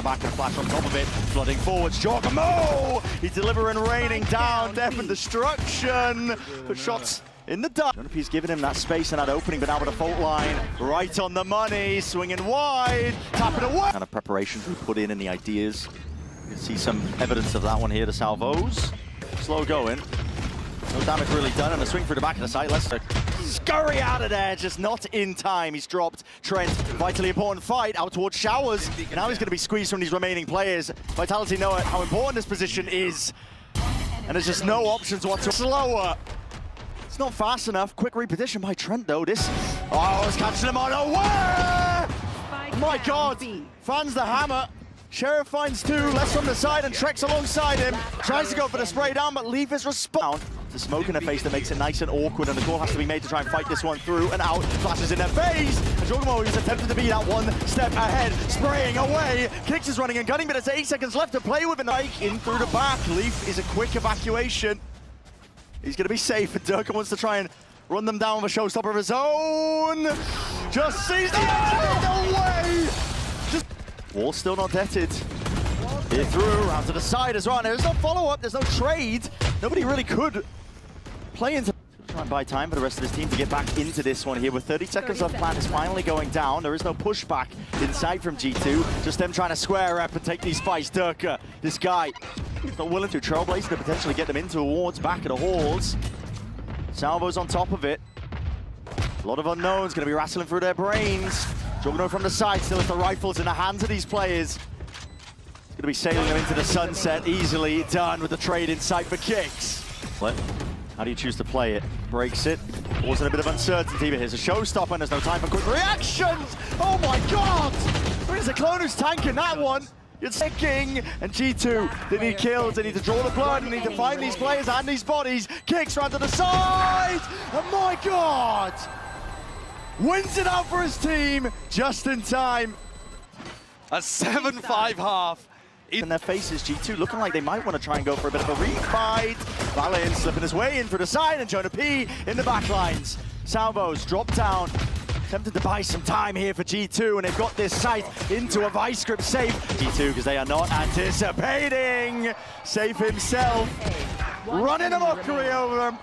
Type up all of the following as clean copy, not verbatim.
the back and a flash on top of it. Flooding forwards, Giacomo! He's delivering raining down, death and destruction. But shots in the dark. Jonap's giving him that space and that opening, but now with a fault line. Right on the money, swinging wide, tapping away. Kind of preparation we put in and the ideas. You can see some evidence of that one here to Salvos. Slow going. No damage really done, and a swing through the back of the site. Let's scurry out of there, just not in time. He's dropped Trent. Vitally important fight out towards Showers. And now he's going to be squeezed from these remaining players. Vitality know how important this position is. And there's just no options whatsoever. Slower. It's not fast enough. Quick repetition by Trent, though. This. Oh, it's catching him on away! My God. Fans the hammer. Sheriff finds two, less on the side, and Treks alongside him. Tries to go for the spray down, but Leaf is respond. The smoke in their face that makes it nice and awkward, and the call has to be made to try and fight this one through and out. Flashes in their face, and Giacomo is attempting to be that one step ahead, spraying away. Kicks is running and gunning, but it's 8 seconds left to play with, and in through the back. Leaf is a quick evacuation. He's going to be safe, and Durka wants to try and run them down with a showstopper of his own. Just sees the end away. Wall still not detted. Here through, round to the side as well. There's no follow-up, there's no trade. Nobody really could play into... Try and buy time for the rest of his team to get back into this one here. With 30 seconds left, plan is finally going down. There is no pushback inside from G2. Just them trying to square up and take these fights. Durka, this guy, not willing to trailblaze to potentially get them into awards back at the halls. Salvo's on top of it. A lot of unknowns going to be rattling through their brains. Giacomo from the side, still with the rifles in the hands of these players. He's going to be sailing them into the sunset, easily done with the trade in sight for kicks. How do you choose to play it? Breaks it, causing a bit of uncertainty, but here's a showstopper and there's no time for quick reactions! Oh my God! There's a clone who's tanking that one. It's king and G2, they need kills, they need to draw the blood, they need to find these players and these bodies. Kicks round to the side, and my God! Wins it out for his team, just in time. A 7-5 half. In their faces, G2 looking like they might want to try and go for a bit of a refight. Valorant slipping his way in through the side, and Jonah P in the backlines. Salvos drop down, attempted to buy some time here for G2, and they've got this site into a vice grip safe. G2, because they are not anticipating. Safe himself, running a mockery over him.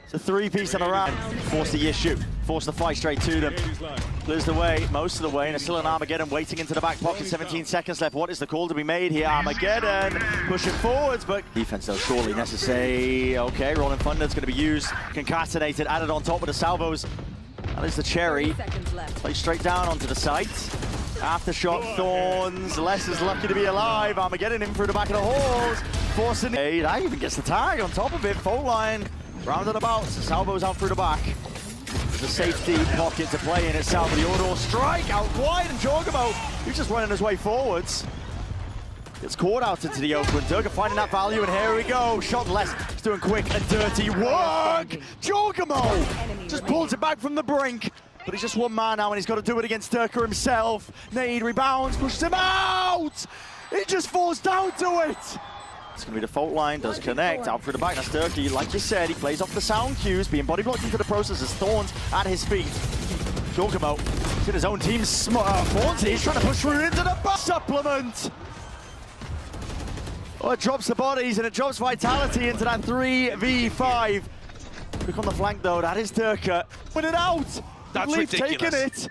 It's a three-piece on a round. Force the issue, force the fight straight to them. Clears the way, most of the way, and it's still an Armageddon waiting into the back pocket. 17 seconds left. What is the call to be made here? Armageddon pushing forwards, but defense though surely necessary. Okay, Rolling Thunder's going to be used, concatenated, added on top of the Salvos. That is the cherry. Play straight down onto the site. Aftershock, Thorns. Les is lucky to be alive. Armageddon in through the back of the halls, forcing the... That even gets the tag on top of it. Fault line. Rounded about, Salvo's out through the back. There's a safety pocket to play in itself. The auto strike out wide, and Giacomo, he's just running his way forwards. Gets caught out into the open. Durka finding that value, and here we go. Shot less. He's doing quick and dirty work. Giacomo just pulls it back from the brink. But he's just one man now, and he's got to do it against Durka himself. Nade rebounds, pushes him out. He just falls down to it. It's going to be the fault line, does connect, out through the back. That's Durka, like you said, he plays off the sound cues, being body blocked into the process as Thorns at his feet. Giacomo, he's in his own team's Thorns, he's trying to push through into the supplement. Oh, it drops the bodies and it drops Vitality into that 3v5. Quick on the flank though, that is Durka. Put it out! That's Leaf ridiculous. Taking it.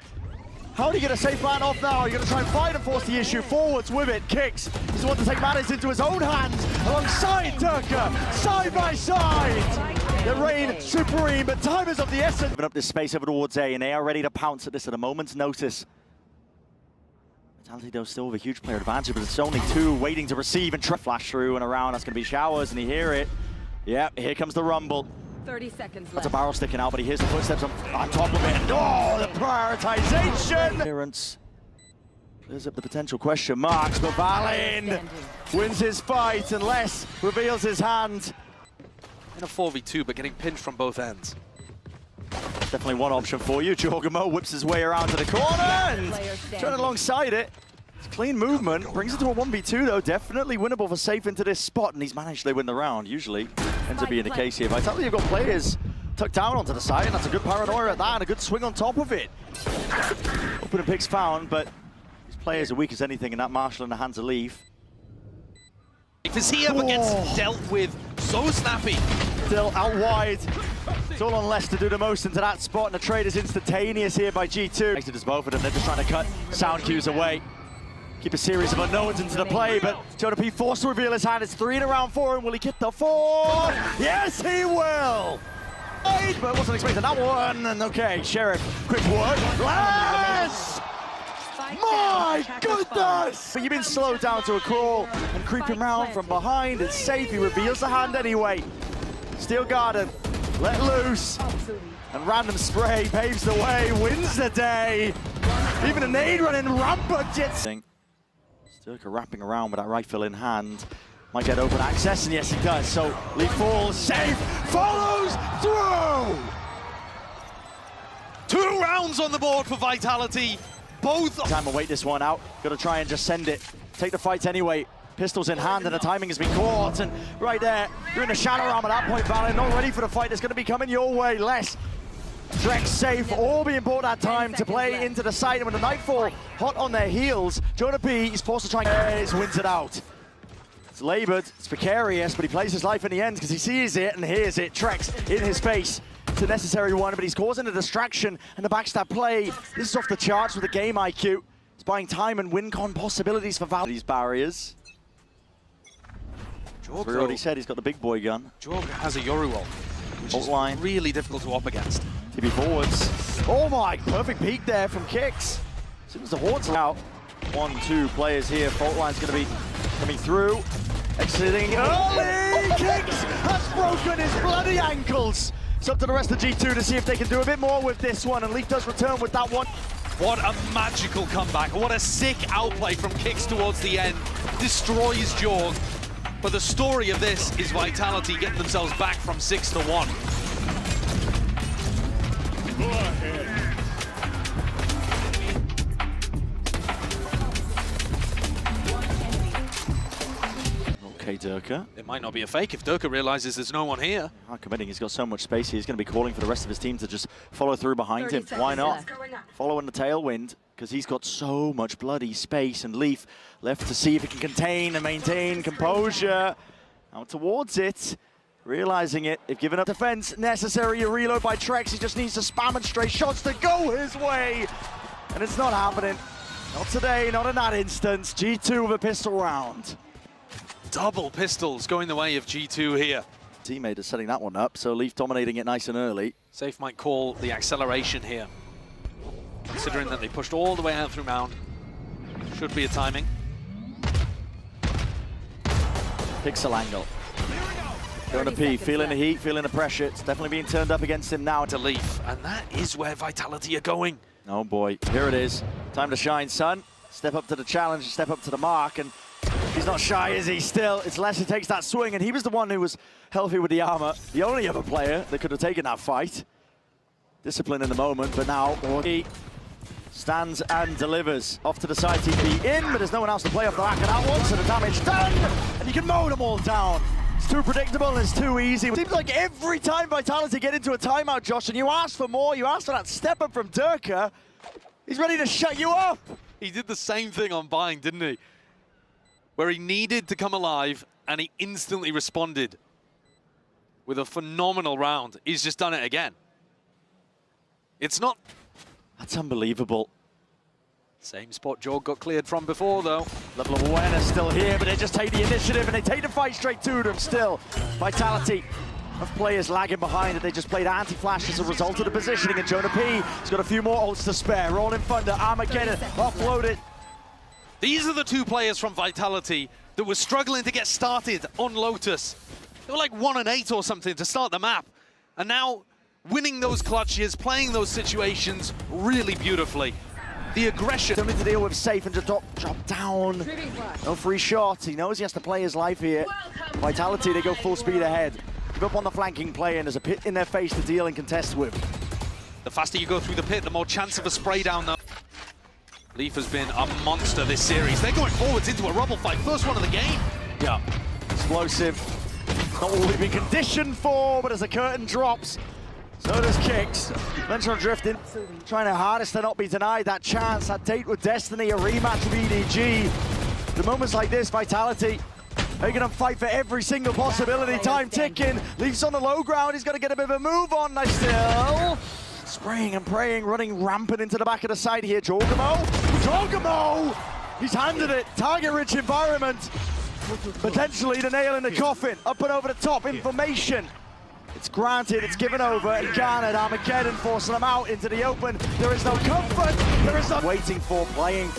How do you get a safe man off now? You're going to try and fight and force the issue forwards with it. Kicks. He's the one to take matters into his own hands alongside Durka, side by side. The reign supreme, but time is of the essence. Giving up this space over towards A, and they are ready to pounce at this at a moment's notice. Vitality though still with a huge player advantage, but it's only two waiting to receive and flash through and around. That's going to be Showers, and you hear it. Yep, here comes the rumble. 30 seconds left. That's a barrel sticking out, but he hears the footsteps on top of it. Oh, the prioritization! Clearance. There's up the potential question marks, but Valin wins his fight and Les reveals his hand. In a 4v2, but getting pinched from both ends. Definitely one option for you. Giacomo whips his way around to the corner and turning alongside it. It's clean movement, brings it to a 1v2 though. Definitely winnable for safe into this spot, and he's managed to win the round. Usually ends up being the case here. Vitality have got players tucked down onto the side, and that's a good paranoia at that, and a good swing on top of it. Opening picks found, but These players are weak as anything, and that Marshall in the hands of Leaf. Because he ever gets dealt with so snappy. Still out wide. It's all on Les to do the most into that spot, and the trade is instantaneous here by G2. Next to both of them, they're just trying to cut sound cues away. Keep a series of unknowns into the play, but Jonah P forced to reveal his hand. It's 3 in a round 4, and will he get the 4? Yes, he will! But wasn't expecting that one, and okay, Sheriff, quick work. Les! My goodness! But you've been slowed down to a crawl and creeping around from behind. It's safe, he reveals the hand anyway. Steel Garden, let loose. And random spray paves the way, wins the day. Even a nade running rampant. Sturka wrapping around with that rifle in hand. Might get open access, and yes he does. So Lee falls, safe, follows through! 2 rounds on the board for Vitality. Both. Time to wait this one out. Got to try and just send it. Take the fight anyway. Pistols in hand, and the timing has been caught. And right there, you're in the shadow realm at that point, Valorant. Not ready for the fight that's going to be coming your way. Les, Drex safe, all being bought that time to play into the side. And with the Nightfall hot on their heels, Jonah P is forced to try and wins it out. It's labored, it's precarious, but he plays his life in the end because he sees it and hears it. Trex in his face. It's a necessary one, but he's causing a distraction and the backstab play. This is off the charts with the game IQ. It's buying time and win con possibilities for Val. These barriers. As we already said, he's got the big boy gun. Jorg has a Yoru ult, which is line. really difficult to up against. TB forwards. Oh my, perfect peek there from Kicks. As soon as the horns are out. 1, 2 players here. Fault line's going to be coming through. Exiting early. Kicks has broken his bloody ankles. It's up to the rest of G2 to see if they can do a bit more with this one, and Leaf does return with that one. What a magical comeback. What a sick outplay from Kicks towards the end. Destroys Jorg. But the story of this is Vitality getting themselves back from 6 to 1. Go ahead. Okay, Durka. It might not be a fake if Durka realizes there's no one here. Not committing, he's got so much space, he's going to be calling for the rest of his team to just follow through behind him. Why not? Following the tailwind, because he's got so much bloody space, and Leaf left to see if he can contain and maintain composure. Out towards it, realizing it, they've given up defense. Necessary a reload by Trex, he just needs to spam and stray shots to go his way. And it's not happening. Not today, not in that instance. G2 with a pistol round. Double pistols going the way of G2 here. Teammate is setting that one up, so Leaf dominating it nice and early. Safe might call the acceleration here, considering that they pushed all the way out through Mound. Should be a timing. Pixel angle. Jonah P, feeling the heat, feeling the pressure. It's definitely being turned up against him now. To Leaf, and that is where Vitality are going. Oh boy, here it is. Time to shine, son. Step up to the challenge, step up to the mark, and he's not shy, is he? Still, it's Les who takes that swing, and he was the one who was healthy with the armor. The only other player that could have taken that fight. Discipline in the moment, but now he stands and delivers. Off to the side, TP in, but there's no one else to play off the back of that one, so the damage done, and you can mow them all down. It's too predictable and it's too easy. It seems like every time Vitality get into a timeout, Josh, and you ask for more, you ask for that step up from Durka, he's ready to shut you up. He did the same thing on Bind, didn't he? Where he needed to come alive, and he instantly responded with a phenomenal round. He's just done it again. It's not... That's unbelievable. Same spot Jorg got cleared from before, though. Level of awareness still here, but they just take the initiative, and they take the fight straight to them still. Vitality of players lagging behind it. They just played anti-flash as a result of the positioning, and Jonah P has got a few more ults to spare. Rolling Thunder, Armageddon, offloaded. These are the 2 players from Vitality that were struggling to get started on Lotus. They were like 1 and 8 or something to start the map. And now winning those clutches, playing those situations really beautifully. The aggression. Something to deal with safe and just drop down. No free shots. He knows he has to play his life here. Vitality, they go full speed ahead. Give up on the flanking play, and there's a pit in their face to deal and contest with. The faster you go through the pit, the more chance of a spray down, though. Leaf has been a monster this series. They're going forwards into a rubble fight. First one of the game. Yeah. Explosive. Not what we've been conditioned for, but as the curtain drops, So does Kicks. Ventral drifting, trying their hardest to not be denied that chance, that date with Destiny, a rematch with EDG. The moments like this, Vitality, they're gonna fight for every single possibility. Time ticking, Leafs on the low ground, he's gonna get a bit of a move on. Nice still. Spraying and praying, running rampant into the back of the side here. Jorgamo! He's handed it, target-rich environment. Potentially the nail in the coffin, up and over the top, information. It's granted, it's given over, and garnered. Armageddon forcing them out into the open. There is no comfort, there is no waiting for, playing.